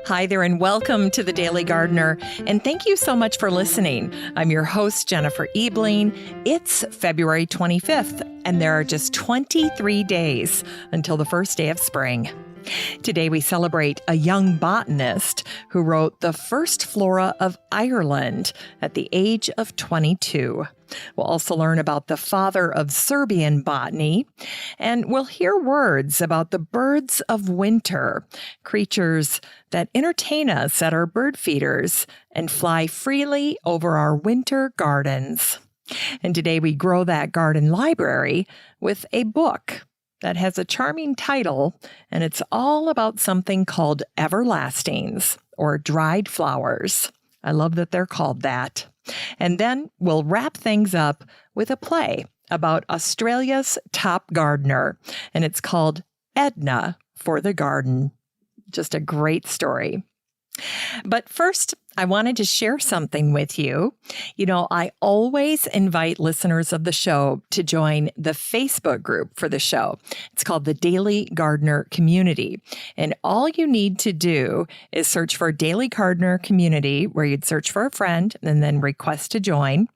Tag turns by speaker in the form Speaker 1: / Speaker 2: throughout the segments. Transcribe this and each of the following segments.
Speaker 1: Hi there and welcome to The Daily Gardener, and thank you so much for listening. I'm your host, Jennifer Ebling. It's February 25th, and there are just 23 days until the first day of spring. Today we celebrate a young botanist who wrote the first flora of Ireland at the age of 22. We'll also learn about the father of Serbian botany, and we'll hear words about the birds of winter, creatures that entertain us at our bird feeders and fly freely over our winter gardens. And today we grow that garden library with a book that has a charming title, and it's all about something called everlastings, or dried flowers. I love that they're called that. And then we'll wrap things up with a play about Australia's top gardener, and it's called Edna for the Garden. Just a great story. But first, I wanted to share something with you. You know, I always invite listeners of the show to join the Facebook group for the show. It's called the Daily Gardener Community. And all you need to do is search for Daily Gardener Community, where you'd search for a friend and then request to join.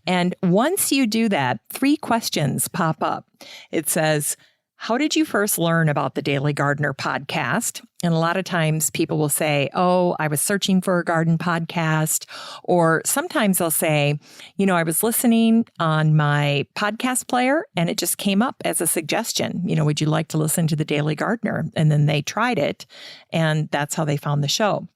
Speaker 1: And once you do that, 3 questions pop up. It says, how did you first learn about the Daily Gardener podcast? And a lot of times people will say, oh, I was searching for a garden podcast. Or sometimes they'll say, you know, I was listening on my podcast player and it just came up as a suggestion. You know, would you like to listen to the Daily Gardener? And then they tried it and that's how they found the show.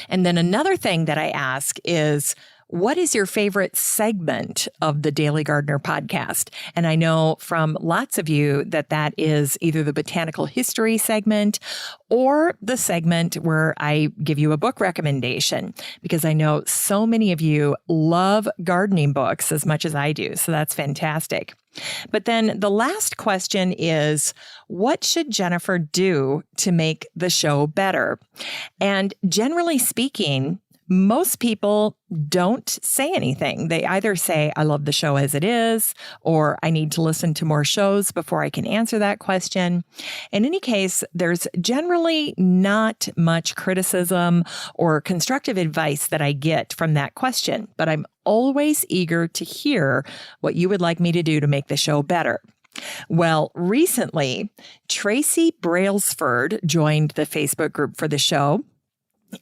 Speaker 1: And then another thing that I ask is, what is your favorite segment of the Daily Gardener podcast? And I know from lots of you that is either the Botanical History segment or the segment where I give you a book recommendation, because I know so many of you love gardening books as much as I do. So that's fantastic. But then the last question is, what should Jennifer do to make the show better? And generally speaking, most people don't say anything. They either say, I love the show as it is, or I need to listen to more shows before I can answer that question. In any case, there's generally not much criticism or constructive advice that I get from that question, but I'm always eager to hear what you would like me to do to make the show better. Well, recently, Tracy Brailsford joined the Facebook group for the show.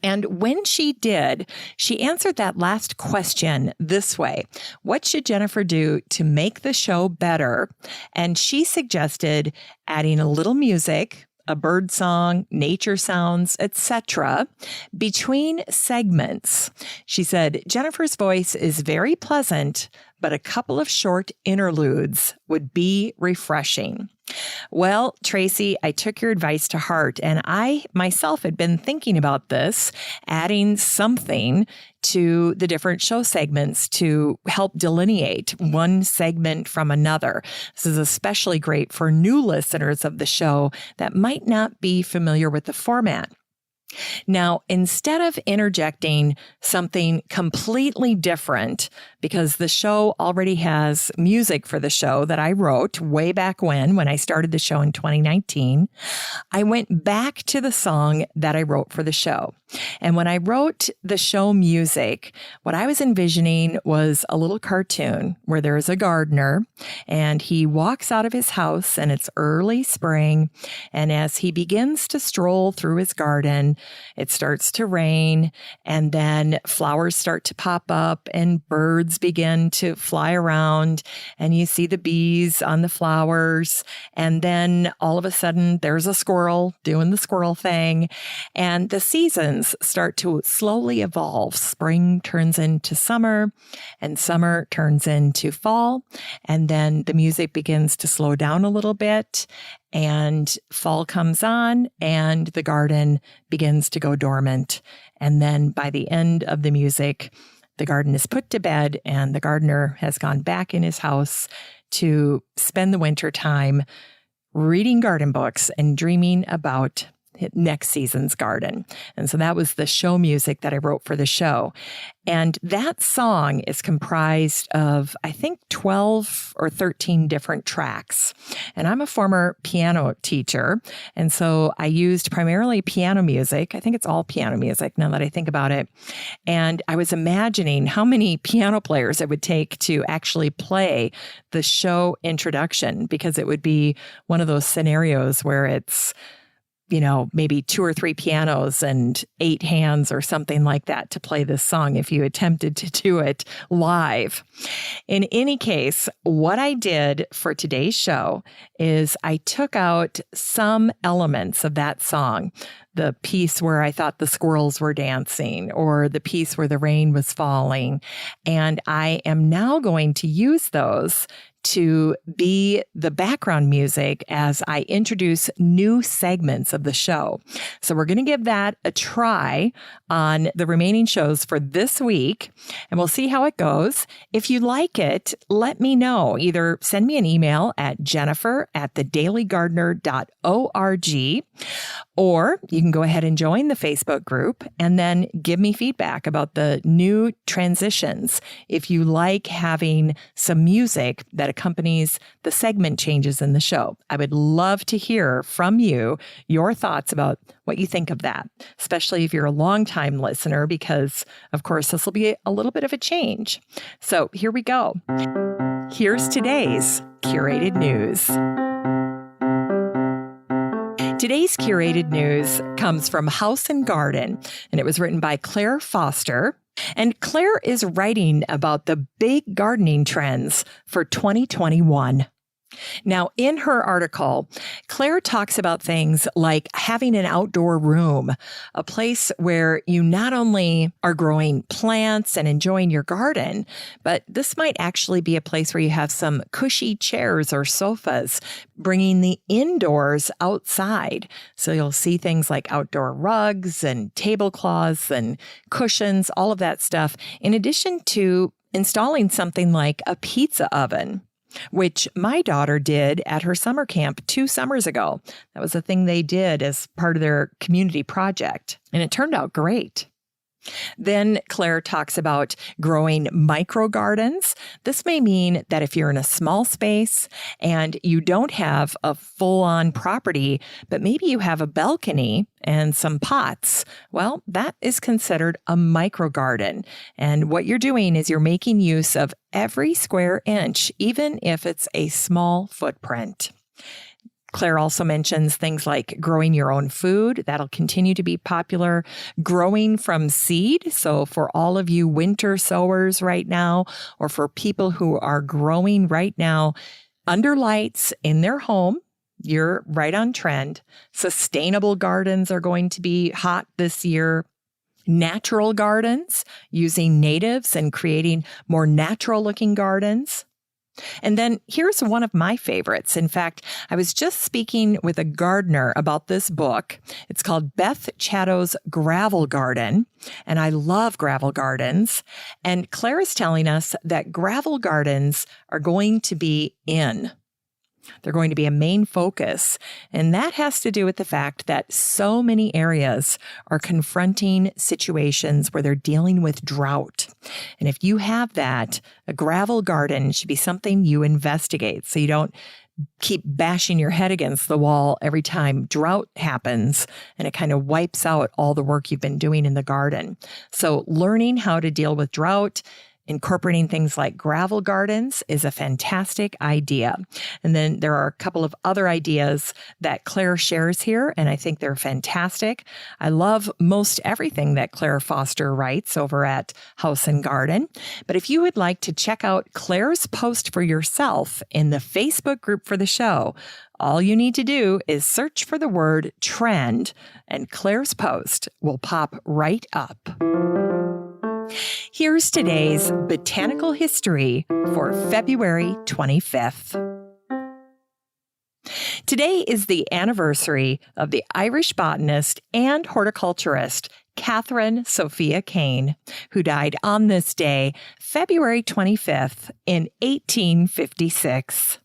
Speaker 1: And when she did, she answered that last question this way: what should Jennifer do to make the show better? And she suggested adding a little music, a bird song, nature sounds, etc. between segments. She said, Jennifer's voice is very pleasant, but a couple of short interludes would be refreshing. Well, Tracy, I took your advice to heart, and I myself had been thinking about this, adding something to the different show segments to help delineate one segment from another. This is especially great for new listeners of the show that might not be familiar with the format. Now, instead of interjecting something completely different, because the show already has music for the show that I wrote way back when I started the show in 2019, I went back to the song that I wrote for the show. And when I wrote the show music, what I was envisioning was a little cartoon where there is a gardener and he walks out of his house and it's early spring. And as he begins to stroll through his garden, it starts to rain, and then flowers start to pop up and birds begin to fly around, and you see the bees on the flowers. And then all of a sudden there's a squirrel doing the squirrel thing, and the seasons start to slowly evolve. Spring turns into summer, and summer turns into fall, and then the music begins to slow down a little bit, and fall comes on and the garden begins to go dormant. And then by the end of the music, the garden is put to bed and the gardener has gone back in his house to spend the winter time reading garden books and dreaming about next season's garden. And so that was the show music that I wrote for the show. And that song is comprised of, I think, 12 or 13 different tracks. And I'm a former piano teacher. And so I used primarily piano music. I think it's all piano music now that I think about it. And I was imagining how many piano players it would take to actually play the show introduction, because it would be one of those scenarios where it's, maybe 2 or 3 pianos and 8 hands or something like that to play this song if you attempted to do it live. In any case, what I did for today's show is I took out some elements of that song. The piece where I thought the squirrels were dancing, or the piece where the rain was falling. And I am now going to use those to be the background music as I introduce new segments of the show. So we're going to give that a try on the remaining shows for this week, and we'll see how it goes. If you like it, let me know. Either send me an email at jennifer@thedailygardener.org, or you can go ahead and join the Facebook group and then give me feedback about the new transitions. If you like having some music that accompanies the segment changes in the show, I would love to hear from you your thoughts about what you think of that, especially if you're a longtime listener, because, of course, this will be a little bit of a change. So here we go. Here's today's curated news. Today's curated news comes from House and Garden, and it was written by Claire Foster. And Claire is writing about the big gardening trends for 2021. Now, in her article, Claire talks about things like having an outdoor room, a place where you not only are growing plants and enjoying your garden, but this might actually be a place where you have some cushy chairs or sofas, bringing the indoors outside. So you'll see things like outdoor rugs and tablecloths and cushions, all of that stuff, in addition to installing something like a pizza oven, which my daughter did at her summer camp 2 summers ago. That was a thing they did as part of their community project, and it turned out great. Then Claire talks about growing micro gardens. This may mean that if you're in a small space and you don't have a full-on property, but maybe you have a balcony and some pots, well, that is considered a micro garden. And what you're doing is you're making use of every square inch, even if it's a small footprint. Claire also mentions things like growing your own food. That'll continue to be popular. Growing from seed. So for all of you winter sowers right now, or for people who are growing right now under lights in their home, you're right on trend. Sustainable gardens are going to be hot this year. Natural gardens, using natives and creating more natural looking gardens. And then here's one of my favorites. In fact, I was just speaking with a gardener about this book. It's called Beth Chattow's Gravel Garden, and I love gravel gardens. And Claire is telling us that gravel gardens are going to be in. They're going to be a main focus. And that has to do with the fact that so many areas are confronting situations where they're dealing with drought. And if you have that, a gravel garden should be something you investigate so you don't keep bashing your head against the wall every time drought happens, and it kind of wipes out all the work you've been doing in the garden. So learning how to deal with drought, incorporating things like gravel gardens is a fantastic idea. And then there are a couple of other ideas that Claire shares here, and I think they're fantastic. I love most everything that Claire Foster writes over at House and Garden. But if you would like to check out Claire's post for yourself in the Facebook group for the show, all you need to do is search for the word trend, and Claire's post will pop right up. Here's today's Botanical History for February 25th. Today is the anniversary of the Irish botanist and horticulturist Katherine Sophia Kane, who died on this day, February 25th, in 1856.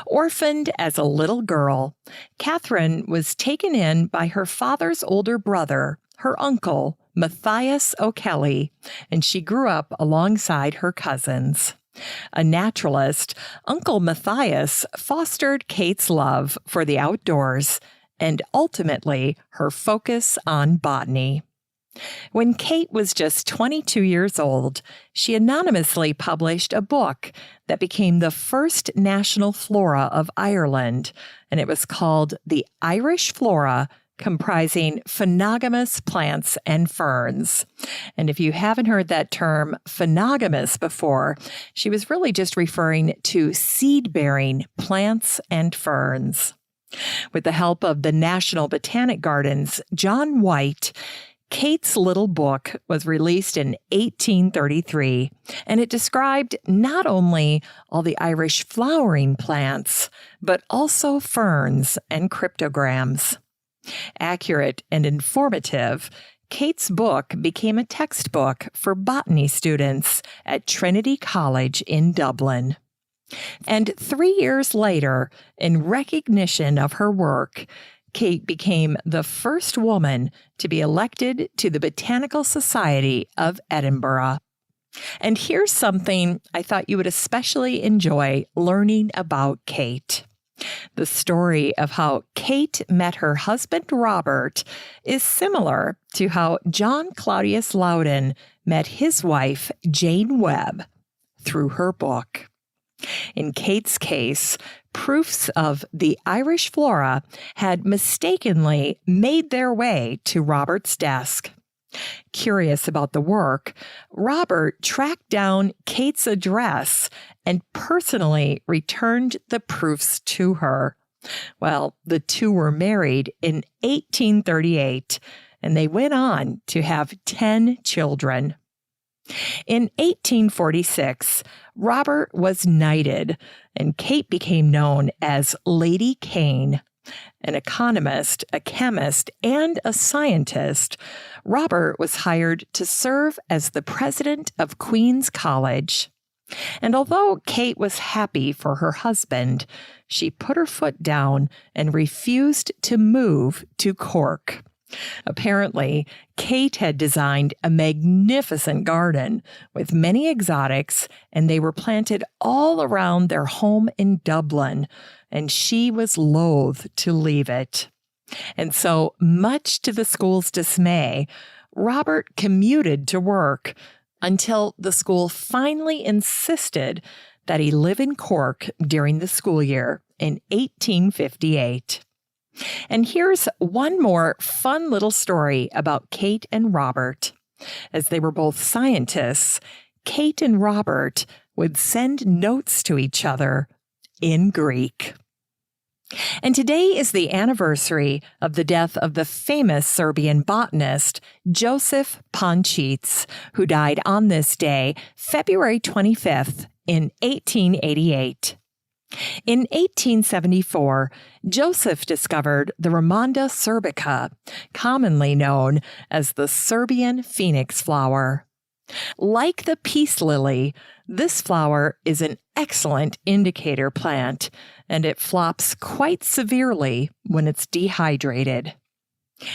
Speaker 1: Orphaned as a little girl, Katherine was taken in by her father's older brother, her uncle, Matthias O'Kelly, and she grew up alongside her cousins. A naturalist, Uncle Matthias fostered Kate's love for the outdoors and ultimately her focus on botany. When Kate was just 22 years old, she anonymously published a book that became the first national flora of Ireland, and it was called The Irish Flora, comprising phonogamous plants and ferns. And if you haven't heard that term phonogamous before, she was really just referring to seed-bearing plants and ferns. With the help of the National Botanic Gardens, John White, Kate's little book was released in 1833, and it described not only all the Irish flowering plants, but also ferns and cryptograms. Accurate and informative, Kate's book became a textbook for botany students at Trinity College in Dublin. And 3 years later, in recognition of her work, Kate became the first woman to be elected to the Botanical Society of Edinburgh. And here's something I thought you would especially enjoy learning about Kate. The story of how Kate met her husband, Robert, is similar to how John Claudius Loudon met his wife, Jane Webb, through her book. In Kate's case, proofs of the Irish flora had mistakenly made their way to Robert's desk. Curious about the work, Robert tracked down Kate's address and personally returned the proofs to her. Well, the two were married in 1838, and they went on to have 10 children. In 1846, Robert was knighted, and Kate became known as Lady Kane. An economist, a chemist, and a scientist, Robert was hired to serve as the president of Queen's College. And although Kate was happy for her husband, she put her foot down and refused to move to Cork. Apparently, Kate had designed a magnificent garden with many exotics, and they were planted all around their home in Dublin, and she was loath to leave it. And so, much to the school's dismay, Robert commuted to work until the school finally insisted that he live in Cork during the school year in 1858. And here's one more fun little story about Kate and Robert. As they were both scientists, Kate and Robert would send notes to each other in Greek. And today is the anniversary of the death of the famous Serbian botanist Josif Pančić, who died on this day, February 25th, in 1888. In 1874, Josif discovered the Ramonda serbica, commonly known as the Serbian phoenix flower. Like the peace lily, this flower is an excellent indicator plant, and it flops quite severely when it's dehydrated.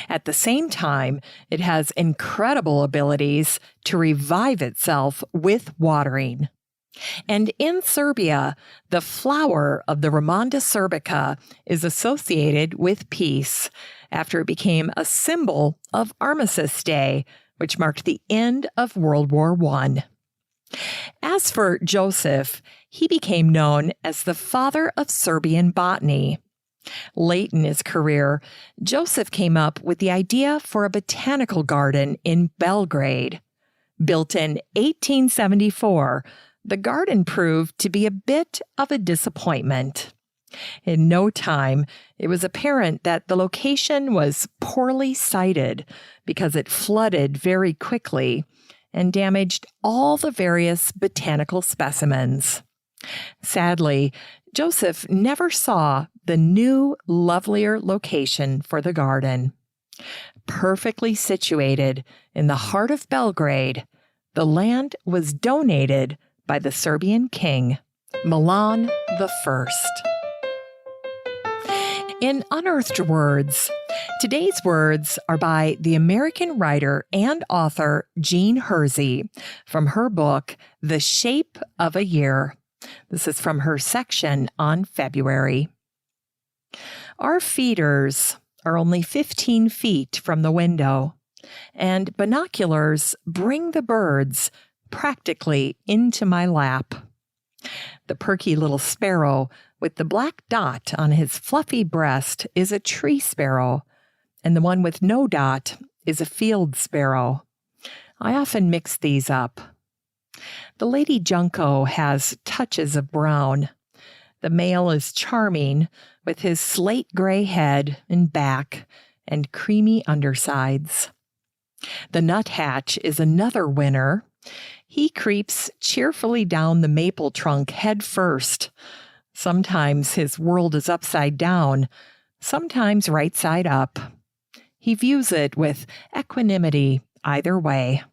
Speaker 1: At the same time, it has incredible abilities to revive itself with watering. And in Serbia, the flower of the Ramonda serbica is associated with peace after it became a symbol of Armistice Day, which marked the end of World War I. As for Josif, he became known as the father of Serbian botany. Late in his career, Josif came up with the idea for a botanical garden in Belgrade. Built in 1874, the garden proved to be a bit of a disappointment. In no time, it was apparent that the location was poorly sited because it flooded very quickly and damaged all the various botanical specimens. Sadly, Josif never saw the new, lovelier location for the garden. Perfectly situated in the heart of Belgrade, the land was donated by the Serbian king, Milan the first. In Unearthed Words, today's words are by the American writer and author Jean Hersey from her book, The Shape of a Year. This is from her section on February. Our feeders are only 15 feet from the window, and binoculars bring the birds practically into my lap. The perky little sparrow with the black dot on his fluffy breast is a tree sparrow, and the one with no dot is a field sparrow. I often mix these up. The lady junco has touches of brown. The male is charming with his slate gray head and back and creamy undersides. The nuthatch is another winner. He creeps cheerfully down the maple trunk head first. Sometimes his world is upside down, sometimes right side up. He views it with equanimity either way.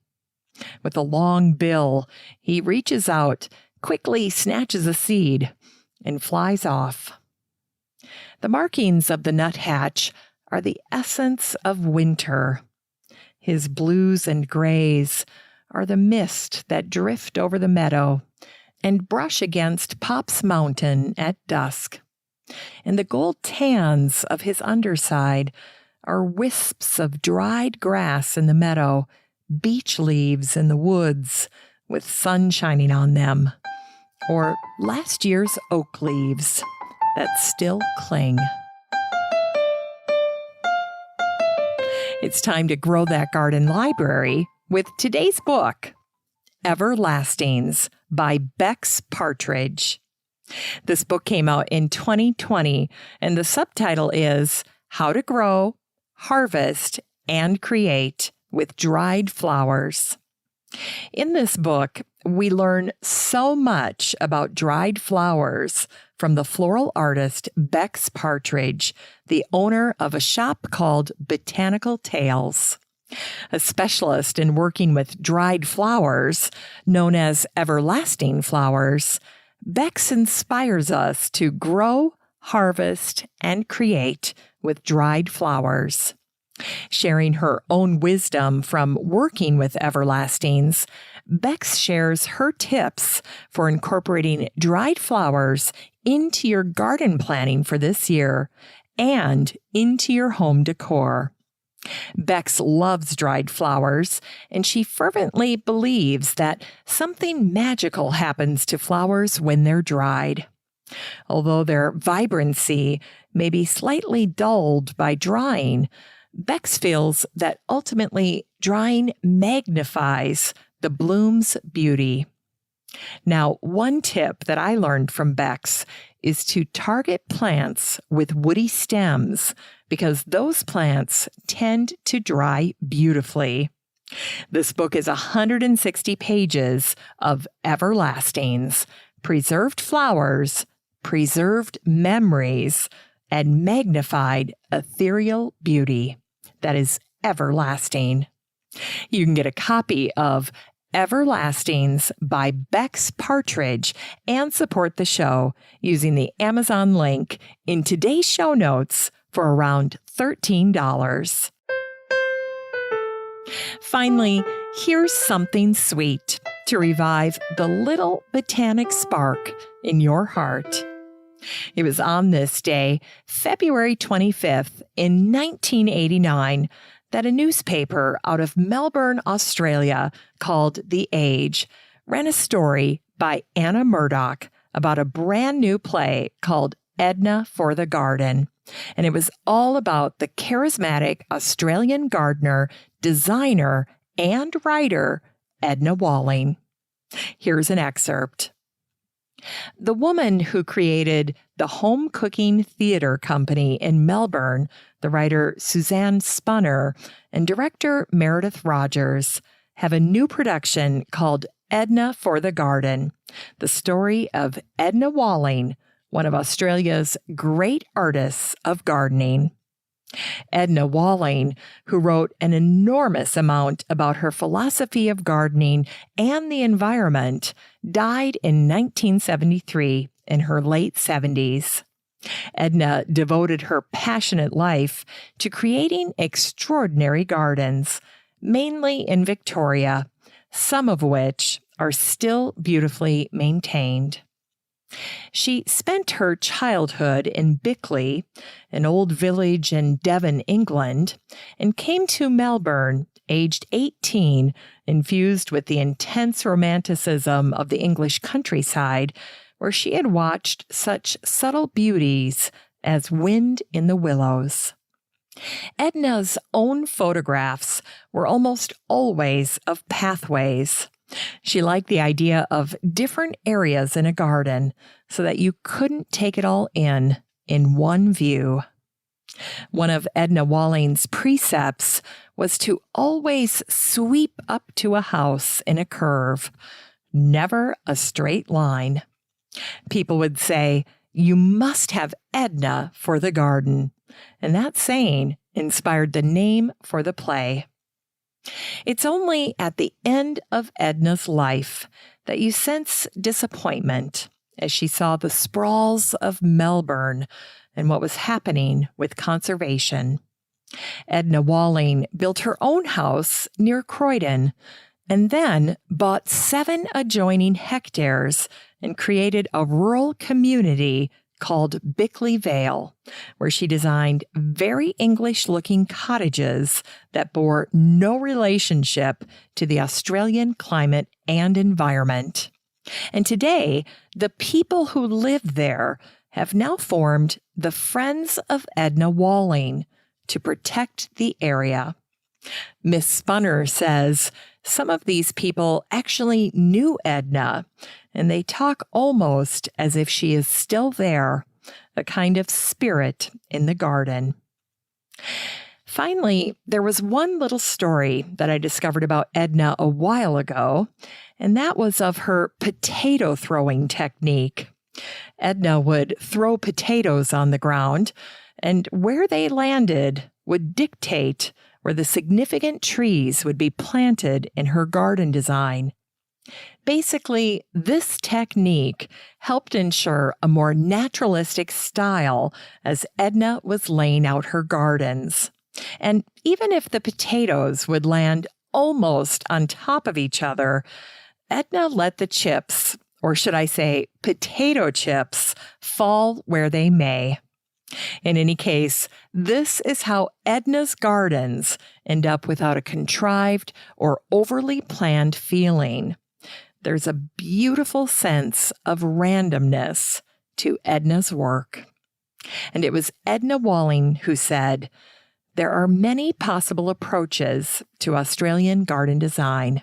Speaker 1: With a long bill, he reaches out, quickly snatches a seed, and flies off. The markings of the nuthatch are the essence of winter. His blues and grays are the mist that drift over the meadow and brush against Pop's Mountain at dusk. And the gold tans of his underside are wisps of dried grass in the meadow, beech leaves in the woods with sun shining on them, or last year's oak leaves that still cling. It's time to grow that garden library with today's book, Everlastings by Bex Partridge. This book came out in 2020, and the subtitle is How to Grow, Harvest, and Create with Dried Flowers. In this book, we learn so much about dried flowers from the floral artist Bex Partridge, the owner of a shop called Botanical Tales. A specialist in working with dried flowers, known as everlasting flowers, Bex inspires us to grow, harvest, and create with dried flowers. Sharing her own wisdom from working with everlastings, Bex shares her tips for incorporating dried flowers into your garden planning for this year and into your home decor. Bex loves dried flowers, and she fervently believes that something magical happens to flowers when they're dried. Although their vibrancy may be slightly dulled by drying, Bex feels that ultimately drying magnifies the bloom's beauty. Now, one tip that I learned from Bex is to target plants with woody stems because those plants tend to dry beautifully. This book is 160 pages of everlastings, preserved flowers, preserved memories, and magnified ethereal beauty that is everlasting. You can get a copy of Everlastings by Bex Partridge and support the show using the Amazon link in today's show notes for around $13. Finally, here's something sweet to revive the little botanic spark in your heart. It was on this day, February 25th, in 1989, that a newspaper out of Melbourne, Australia, called The Age, ran a story by Anna Murdoch about a brand new play called Edna for the Garden. And it was all about the charismatic Australian gardener, designer, and writer, Edna Walling. Here's an excerpt. The woman who created the Home Cooking Theatre Company in Melbourne, the writer Suzanne Spunner and director Meredith Rogers, have a new production called Edna for the Garden, the story of Edna Walling, one of Australia's great artists of gardening. Edna Walling, who wrote an enormous amount about her philosophy of gardening and the environment, died in 1973 in her late 70s. Edna devoted her passionate life to creating extraordinary gardens, mainly in Victoria, some of which are still beautifully maintained. She spent her childhood in Bickley, an old village in Devon, England, and came to Melbourne, aged 18, infused with the intense romanticism of the English countryside, where she had watched such subtle beauties as wind in the willows. Edna's own photographs were almost always of pathways. She liked the idea of different areas in a garden so that you couldn't take it all in one view. One of Edna Walling's precepts was to always sweep up to a house in a curve, never a straight line. People would say, "You must have Edna for the garden," and that saying inspired the name for the play. It's only at the end of Edna's life that you sense disappointment as she saw the sprawls of Melbourne and what was happening with conservation. Edna Walling built her own house near Croydon and then bought 7 adjoining hectares and created a rural community called Bickley Vale, where she designed very English-looking cottages that bore no relationship to the Australian climate and environment. And today, the people who live there have now formed the Friends of Edna Walling to protect the area. Miss Spunner says some of these people actually knew Edna, and they talk almost as if she is still there, a kind of spirit in the garden. Finally, there was one little story that I discovered about Edna a while ago, and that was of her potato throwing technique. Edna would throw potatoes on the ground, and where they landed would dictate where the significant trees would be planted in her garden design. Basically, this technique helped ensure a more naturalistic style as Edna was laying out her gardens. And even if the potatoes would land almost on top of each other, Edna let the chips, or should I say potato chips, fall where they may. In any case, this is how Edna's gardens end up without a contrived or overly planned feeling. There's a beautiful sense of randomness to Edna's work. And it was Edna Walling who said, "There are many possible approaches to Australian garden design,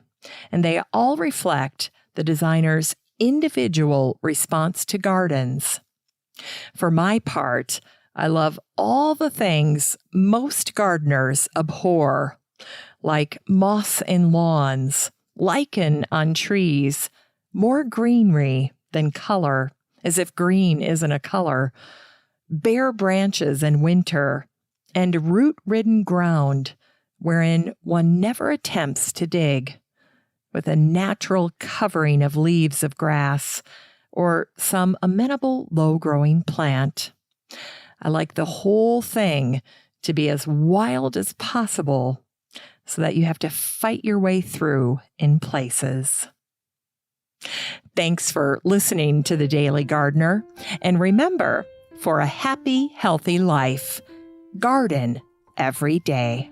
Speaker 1: and they all reflect the designer's individual response to gardens. For my part, I love all the things most gardeners abhor, like moss in lawns, lichen on trees, more greenery than color, as if green isn't a color, bare branches in winter, and root-ridden ground wherein one never attempts to dig, with a natural covering of leaves of grass or some amenable low-growing plant. I like the whole thing to be as wild as possible so that you have to fight your way through in places." Thanks for listening to The Daily Gardener. And remember, for a happy, healthy life, garden every day.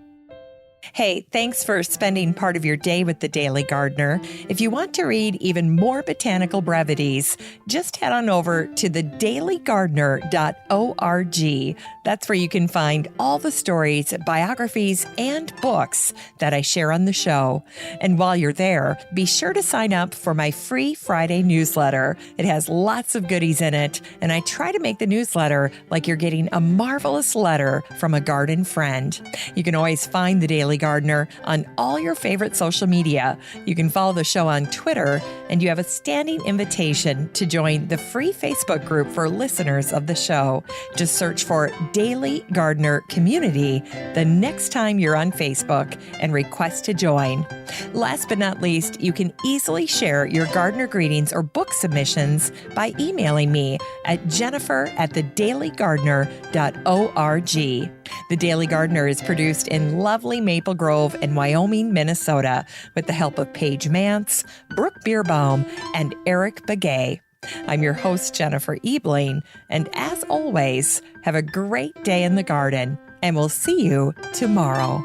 Speaker 1: Hey, thanks for spending part of your day with The Daily Gardener. If you want to read even more botanical brevities, just head on over to thedailygardener.org. That's where you can find all the stories, biographies, and books that I share on the show. And while you're there, be sure to sign up for my free Friday newsletter. It has lots of goodies in it, and I try to make the newsletter like you're getting a marvelous letter from a garden friend. You can always find The Daily Daily Gardener on all your favorite social media. You can follow the show on Twitter, and you have a standing invitation to join the free Facebook group for listeners of the show. Just search for Daily Gardener Community the next time you're on Facebook and request to join. Last but not least, you can easily share your gardener greetings or book submissions by emailing me at jennifer@thedailygardener.org. The Daily Gardener is produced in lovely Maple Grove in Wyoming, Minnesota, with the help of Paige Mance, Brooke Bierbaum, and Eric Begay. I'm your host, Jennifer Ebling, and as always, have a great day in the garden, and we'll see you tomorrow.